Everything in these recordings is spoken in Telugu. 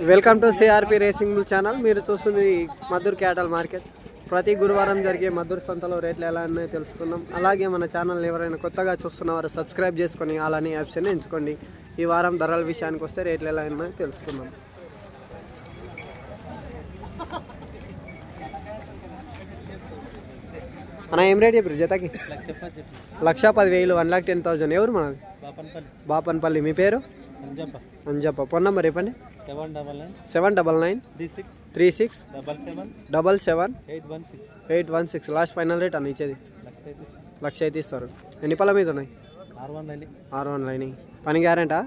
Welcome to CRP racing bull channel. మీరు చూస్తుంది మధుర్ క్యాటల్ మార్కెట్. ప్రతి గురువారం జరిగే మధుర్ సంతలో రేట్లు ఎలా ఉన్నాయో తెలుసుకుందాం. అలాగే మన ఛానల్ ఎవరైనా కొత్తగా చూస్తున్నవారు సబ్స్క్రైబ్ చేసుకొని అలానే ఆప్షన్ ఎంచుకోండి. ఈ వారం ధరల విషయానికి వస్తే రేట్లు ఎలా ఉన్నాయో తెలుసుకుందాం. అన్న ఏం రేట్ చెప్పారు జతకి? 1,10,000, 1,10,000. ఎవరు మనది? బాపన్పల్లి. మీ పేరు? అంజప్ప. ఫోన్ నెంబర్ చెప్పండి. 79936777816. లాస్ట్ ఫైనల్ రేట్ అన్న ఇచ్చేది 1,00,000 అయితే ఇస్తారు. ఎన్ని పళ్ళ మీద ఉన్నాయి? 6 లైన్. పని గ్యారెంటా?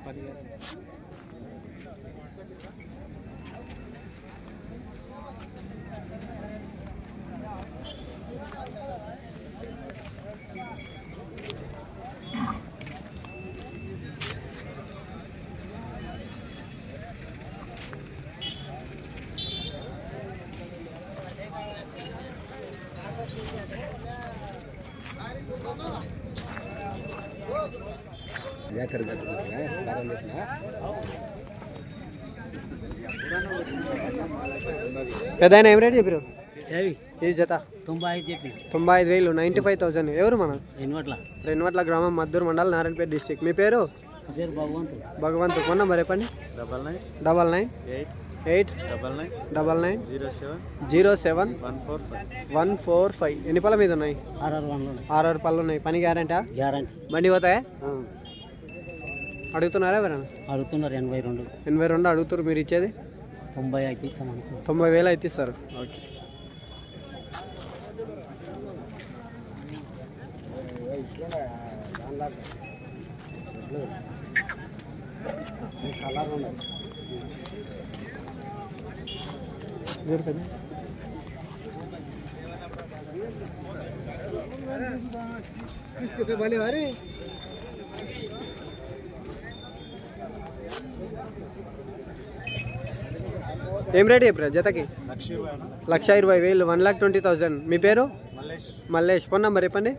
పెద్ద ఏం రేట్ చెప్పారు? ఈ జత 95,000, 95,000. ఎవరు మన? రెన్వట్ల గ్రామం, మద్దూరు మండల్, నారాయణపేట డిస్టిక్. మీ పేరు? భగవంతు. ఫోన్ నెంబర్ చెప్పండి. 9989070145. ఎన్ని పళ్ళ మీద ఉన్నాయి? 6 పళ్ళు ఉన్నాయి. పని గ్యారెంటా? బండి పోతాయా? అడుగుతున్నారా ఎవరైనా? అడుగుతున్నారు. 82 అడుగుతారు. మీరు ఇచ్చేది 90,000 అయితే ఇస్తారు. ఓకే. ఏం రేట్ చెప్పరా జతకి? 1,20,000, 1,20,000. మీ పేరు? మల్లేష్. ఫోన్ నెంబర్ చెప్పండి.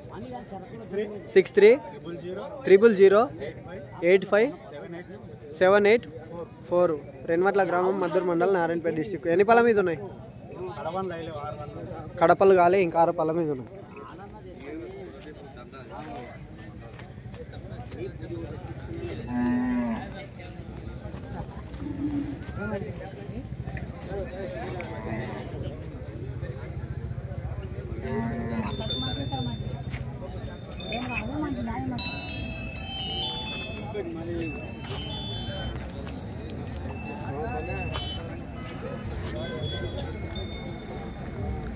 6300085784. రెన్వట్ల గ్రామం, మద్దూరు మండల్, నారాయణపేట డిస్టిక్. ఎన్ని పళ్ళ మీద ఉన్నాయి? కడపలు కాలే, ఇంకా 6 పళ్ళ మీద ఉన్నాయి.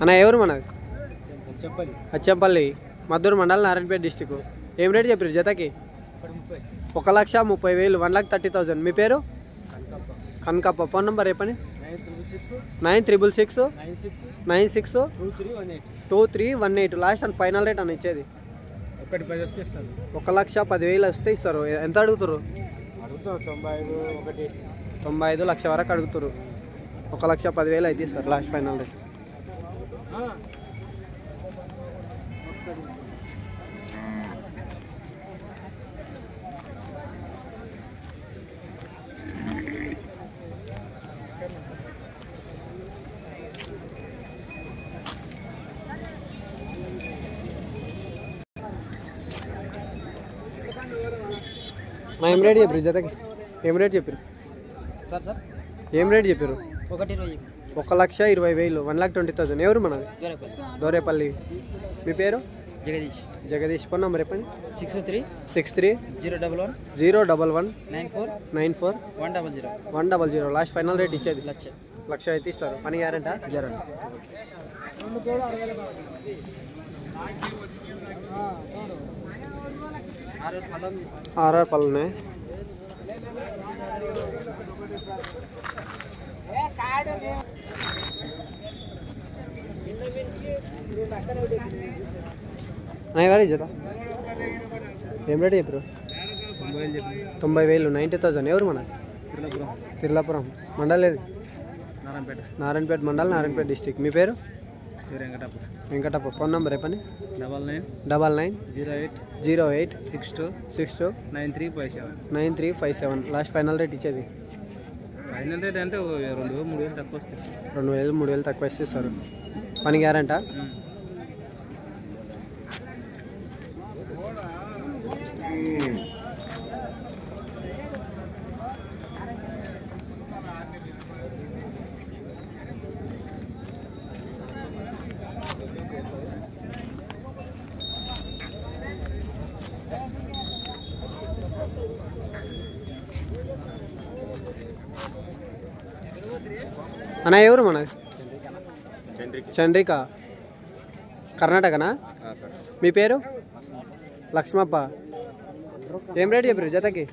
అన్న ఎవరు మనది? అచ్చంపల్లి, మద్దూరు మండల్, నారాయణపేట డిస్టిక్. ఏం రేట్ చెప్పారు జతకి? 1,30,000, 1,30,000. మీ పేరు? కనకప్ప. ఫోన్ నెంబర్ చెప్పండి. 9696962318. లాస్ట్ అండ్ ఫైనల్ రేట్ అని ఇచ్చేది 1,10,000 వస్తే ఇస్తారు. ఎంత అడుగుతారు? 95 లక్ష వరకు అడుగుతారు. 1,10,000 అయితే ఇస్తారు లాస్ట్ ఫైనల్ రేట్. ఏం రేట్ చెప్పారు జతకి? ఏం రేట్ చెప్పారు? ఏం రేట్ చెప్పారు? 1,20,000, 1,20,000. ఎవరు మనది? దోరేపల్లి. మీ పేరు? జగదీష్. ఫోన్ నెంబర్ చెప్పండి. 6303019494100100. లాస్ట్ ఫైనల్ రేట్ ఇచ్చేది 1,00,000 అయితే ఇస్తారు. పని గ్యారెంటా? 6 పళ్ళు ఉన్నాయి. ఎవరు జత? ఏం రేట్ చెప్పారు? 90,000, 90,000. ఎవరు మన? తిర్లాపురం మండల్. ఏది? నారాయణపేట మండల్, నారాయణపేట డిస్టిక్. మీ పేరు? వెంకటప్ప. ఫోన్ నెంబర్ చెప్పండి. 99990862629357. లాస్ట్ ఫైనల్ రేట్ ఇచ్చేది ఫైనల్ రేట్ అంటే 2,000-3,000 తక్కువ వస్తాయి. 2,000-3,000 తక్కువ ఇస్తారు. పని గ్యారంటా? అన్న ఎవరు మన చంద్రిక కర్ణాటకనా? మీ పేరు? లక్ష్మప్ప. ఏం రేట్ చెప్పారు జతకి?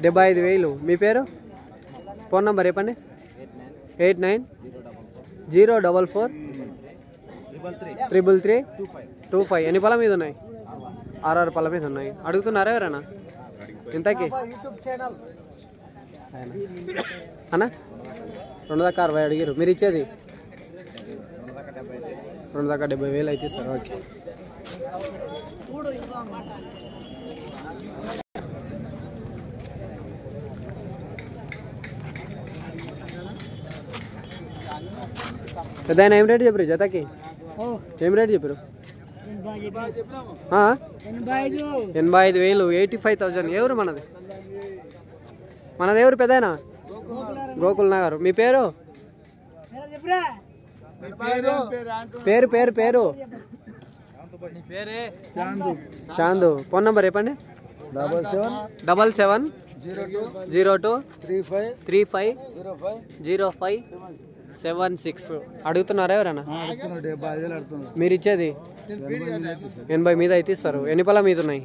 75,000. మీ పేరు? ఫోన్ నంబర్ చెప్పండి. 8904433325. ఎన్ని పళ్ళ మీద ఉన్నాయి? 6 పళ్ళ మీద ఉన్నాయి. అడుగుతున్నారా ఎవరన్నా ఇంతకి? అన్న 2,60,000 అడిగారు. మీరు ఇచ్చేది 2,70,000 అయితే ఇస్తారు. ఓకే. పెద్ద ఏం రేట్ చెప్పారు జతకి? ఏం రేట్ చెప్పారు? 85,000. 85,000. ఎవరు మనది? మనది ఎవరు పెద్దయినా? గోకుల్ నగర్. మీ పేరు? పేరు పేరు పేరు చాందు. ఫోన్ నంబర్ చెప్పండి. 7702350576. అడుగుతున్నారా ఎవరన్నా? మీరు ఇచ్చేది 80 మీద అయితే ఇస్తారు. ఎన్ని పళ్ళ మీద ఉన్నాయి?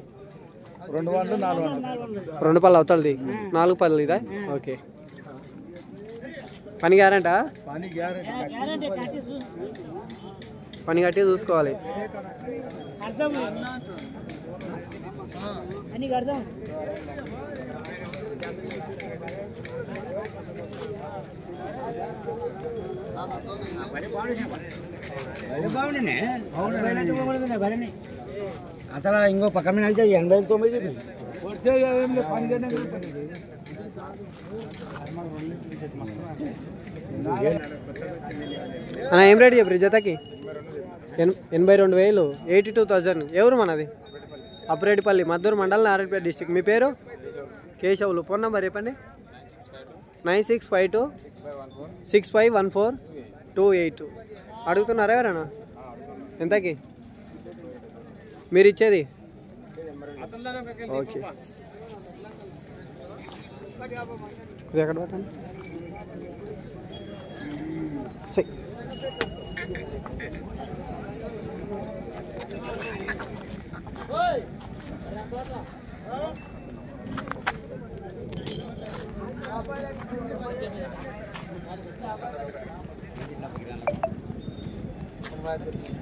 2 పళ్ళు అవుతుంది. 4 పళ్ళు ఇదా? ఓకే. పని గ్యారంటా? పని కట్టి చూసుకోవాలి. అసలు ఇంకో పక్క మీద అయితే 89. అన్న ఏం రేట్ చెప్పారు జతకి? 82,000. 82,000. ఎవరు మనది? అప్రేటిపల్లి, మద్దూరు మండలం, నారాయణపేట డిస్టిక్. మీ పేరు? కేశవులు. ఫోన్ నెంబర్ చెప్పండి. 9652651428. అడుగుతున్నారా ఎవరన్నా ఎంతకి? మీరు ఇచ్చేది? ఓకే. ఇది ఎక్కడ పెట్టండి.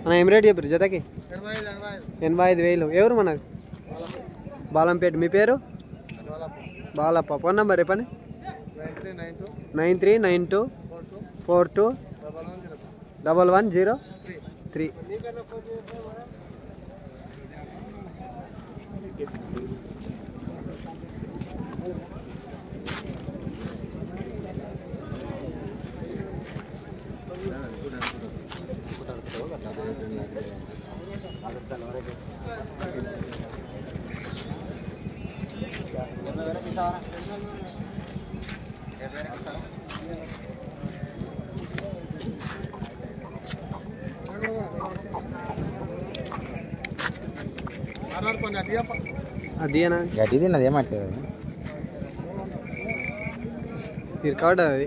అన్న ఏం రేట్ చెప్పారు జతకి? 85,000. ఎవరు మనది? బాలంపేట. మీ పేరు? బాలప్ప. ఫోన్ నెంబర్ చెప్పండి. 9392421103. అదేనా గట్టిది నాది ఏమంటారు మీరు కావడ అది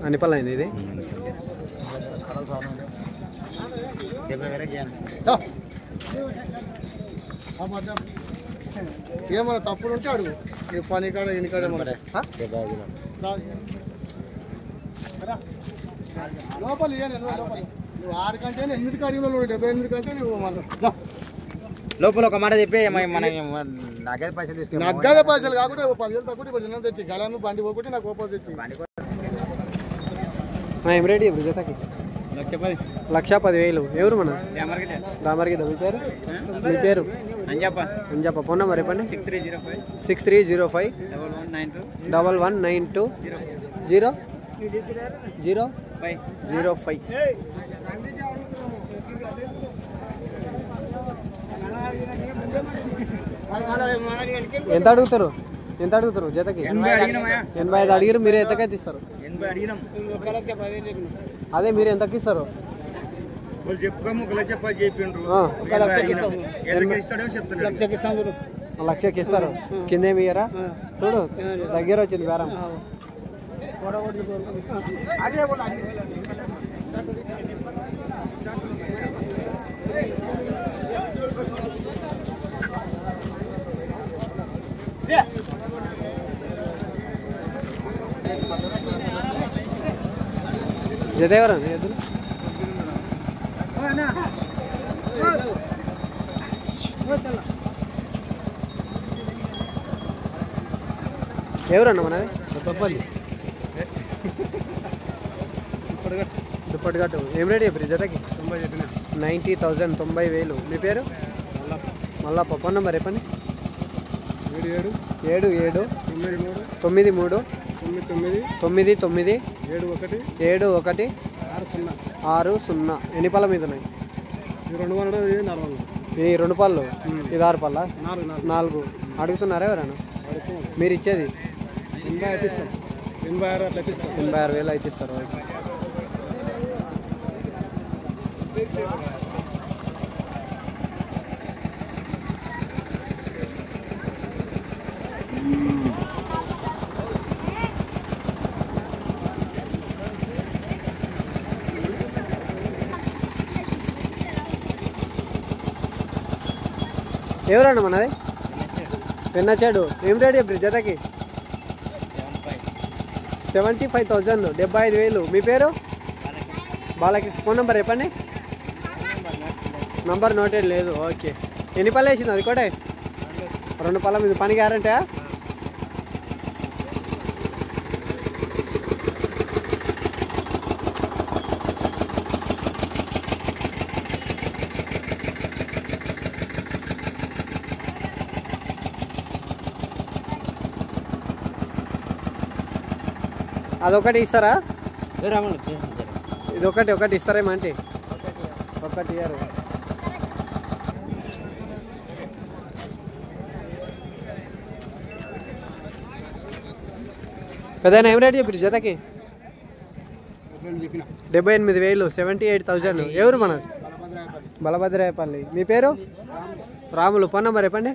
అన్ని పళ్ళు అయింది ఇది. ఏమన్నా తప్పుడు ఉంటే అడుగు. పని కాడ ఎన్ని కాడ లోపల నువ్వు 6 కంటే 8 కాడిలో 78 కంటే నువ్వు లోపల ఒక మాట చెప్పి నగదు పైసలు తీసుకుని నగ్గదే పైసలు కాకుండా 10,000 తక్కువ ఇప్పుడు చిన్న తెచ్చి గలను బండి పోకుంటే నాకు ఓపెన్ తెచ్చి ఏం రేట్ ఇప్పుడు జతకి? 1,10,000 ఎవరు మన దామర్గిద్ద మీ పేరు మీ పేరు అంజప్ప ఫోన్ నెంబర్ చెప్పండి 6305 1192 005. ఎంత అడుగుతారు జతకి 85 అడిగిరు మీరు ఎంతకైతే ఇస్తారు అదే మీరు ఎంతకి ఇస్తారు లక్షకి ఇస్తారు కిందేమి ఇయ్యరా చూడు దగ్గర వచ్చింది బేరం జత ఎవరండి ఎద్దులు ఎవరన్నా మనది దుప్పటిగట్టు ఏం రేట్ చెప్పారు జతకి 90,000 90,000 మీ పేరు మల్లప్ప ఫోన్ నెంబర్ చెప్పండి 77 93 99 71 60. ఎన్ని పళ్ళ మీద ఉన్నాయి ఈ 2 పళ్ళు ఇది 6 పళ్ళ 4 అడుగుతున్నారా ఎవరైనా మీరు ఇచ్చేది 86,000 అయితే ఇస్తారు ఎవరన్నా మనది పెన్న చెడు ఏం రేట్ చెప్పారు జతకి 75,000 75,000 మీ పేరు బాలకృష్ణ ఫోన్ నెంబర్ చెప్పండి నంబర్ నోటెడ్ లేదు ఓకే ఎన్ని పళ్ళు వేసింది అది కూడా 2 పళ్ళ మీద పని గ్యారంటీ అదొకటి ఇస్తారా ఇది ఒకటి ఇస్తారేమో అంటే ఒకటి ఇయ్యారు పెద్దయినా ఏం రేట్ చెప్పారు జతకి 78,000 78,000 ఎవరు మనది బలభద్రాయపల్లి మీ పేరు రాములు ఫోన్ నెంబర్ చెప్పండి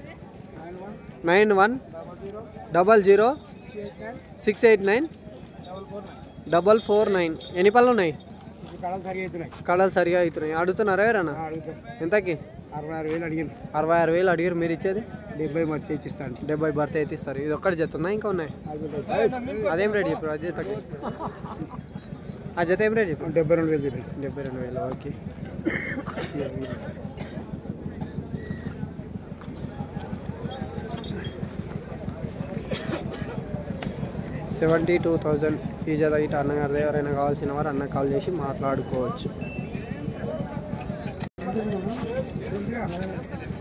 9100689449 ఎన్ని పళ్ళు ఉన్నాయి కడలు సరిగా అవుతున్నాయి అడుగుతున్నారా ఎవరన్నా ఎంతకి 66,000 అడిగారు మీరు ఇచ్చేది 70 భర్తీ ఇచ్చిస్తాను 70 భర్తీ అయితే ఇస్తారు ఇది ఒక్కటి జత ఉన్నాయి ఇంకా ఉన్నాయి అదేం రేట్ చెప్పారు ఆ జతకి ఆ జత ఏం రేట్ చెప్పారు 72,000 ఓకే 72,000 ఈ జత ఇటు అన్నగారు ఎవరైనా కావాల్సిన వారు అన్న కాల్ చేసి మాట్లాడుకోవచ్చు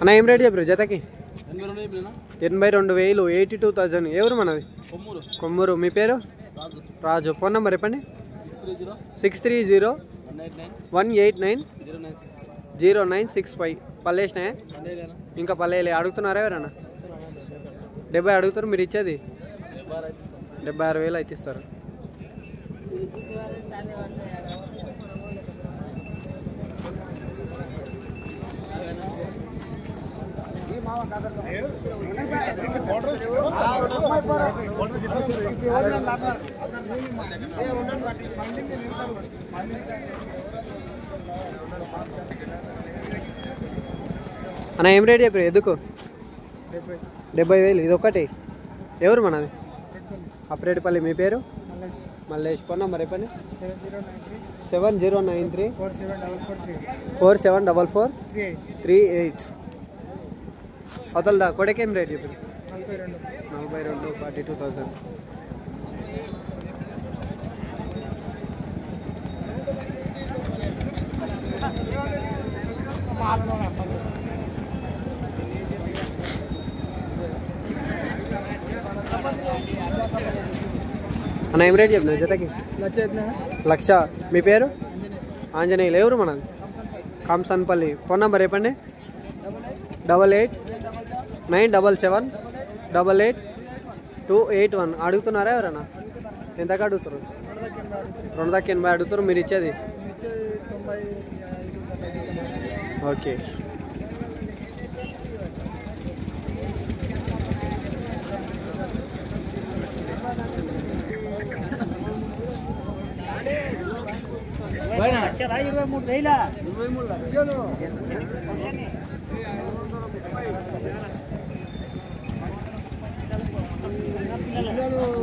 అన్న ఏం రేట్ చెప్పారు జతకి 82,000 82,000 ఎవరు మనది కొమ్మూరు మీ పేరు రాజు ఫోన్ నెంబర్ చెప్పండి 6301890965 పల్లేసినాయా ఇంకా పల్లేలే అడుగుతున్నారా ఎవరన్నా 70 అడుగుతారు మీరు ఇచ్చేది 76,000 అయితే ఇస్తారు అన్న ఏం రేట్ చెప్పారు ఎందుకు 70,000 ఇది ఒకటి ఎవరు మనది అప్రేటిపల్లి మీ పేరు మల్లేష్ ఫోన్ నెంబర్ చెప్పండి 7093 474438 అవతలదా కొడకేం రేట్ చెప్పారు 42 42,000 1 అన్న ఏం రేట్ చెప్పిన జతకి? లక్ష. మీ పేరు? ఆంజనేయులు. ఎవరు మనది? కాంసన్పల్లి. ఫోన్ నెంబర్ చెప్పండి. 8897788281. అడుగుతున్నారా ఎవరన్నా? ఎంతకు అడుగుతారు? 280 అడుగుతారు. మీరు ఇచ్చేది? ఓకే.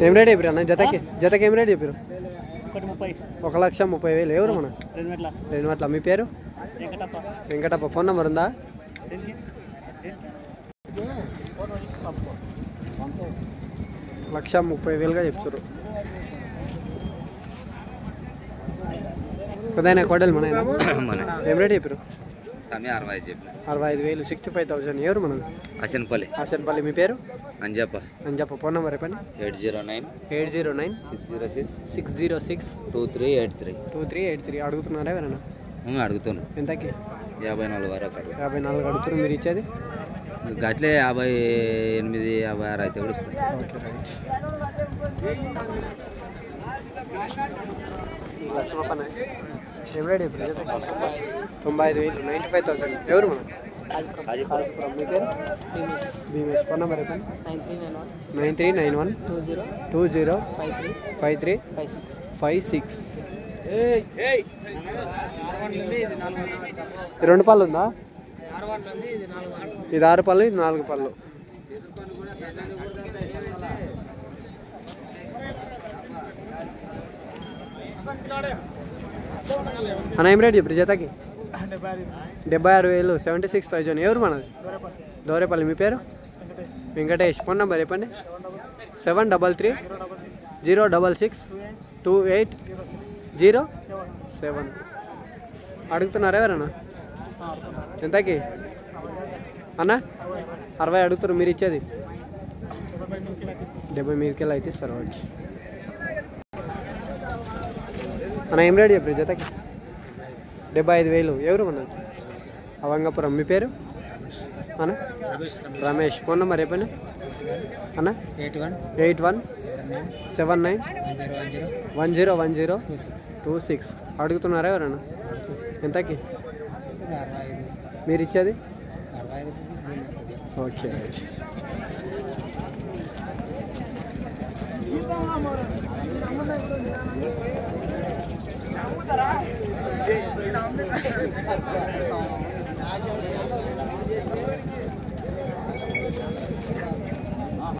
ఏం రేట్ చెప్పారు అన్న జతకి? జతకి ఏం రేట్ చెప్పారు? 1,30,000. ఎవరు మన? రెండుమెట్ల. మీ పేరు? వెంకటప్ప. ఫోన్ నెంబర్ ఉందా? 1,30,000గా చెప్తారు. పెద్దయినా కోడలు మన ఏం రేట్ చెప్పారు? 65,000. 65,000. ఎవరు మనది? అశన్పల్లి. మీ పేరు? అంజప్ప. ఫోన్ నెంబర్ చెప్పండి. 809-806-606-2383. అడుగుతున్నారా ఎవరైనా? అడుగుతాను. ఎంతకి? 54 వరకు. 54 అడుగుతారు. మీరు ఇచ్చేది? గట్లే 58, 56 అయితే కూడా ఇస్తాను. Okay right. ఏం రేట్ ఇప్పుడు? 95,000. 95,000. ఎవరు మనం? మీ పేరు? భీమేష్. ఫోన్ నెంబర్ చెప్పండి. 9391205356. రెండు పళ్ళు ఉందా? ఇది 6 పళ్ళు, ఇది 4 పళ్ళు. అన్న ఏం రేట్ ఇప్పుడు జతకి? 76,000. 76,000. ఎవరు మనది? దోరేపల్లి. మీ పేరు? వెంకటేష్. ఫోన్ నెంబర్ చెప్పండి. 733-066-2807. అడుగుతున్నారా ఎవరన్నా? ఎంతకి అన్న? 60 అడుగుతారు. మీరు ఇచ్చేది? 70 మీదకెళ్ళి అయితే ఇస్తారు. ఓకే అన్న ఏం రేట్ చెప్పారు జతకి? 75,000. ఎవరు మన? అవంగపురం. మీ పేరు అన్న? రమేష్. ఫోన్ నెంబర్ చెప్పండి అన్న. 8179101026. అడుగుతున్నారా ఎవరన్నా? ఎంతకి? మీరు ఇచ్చేది? ఓకే.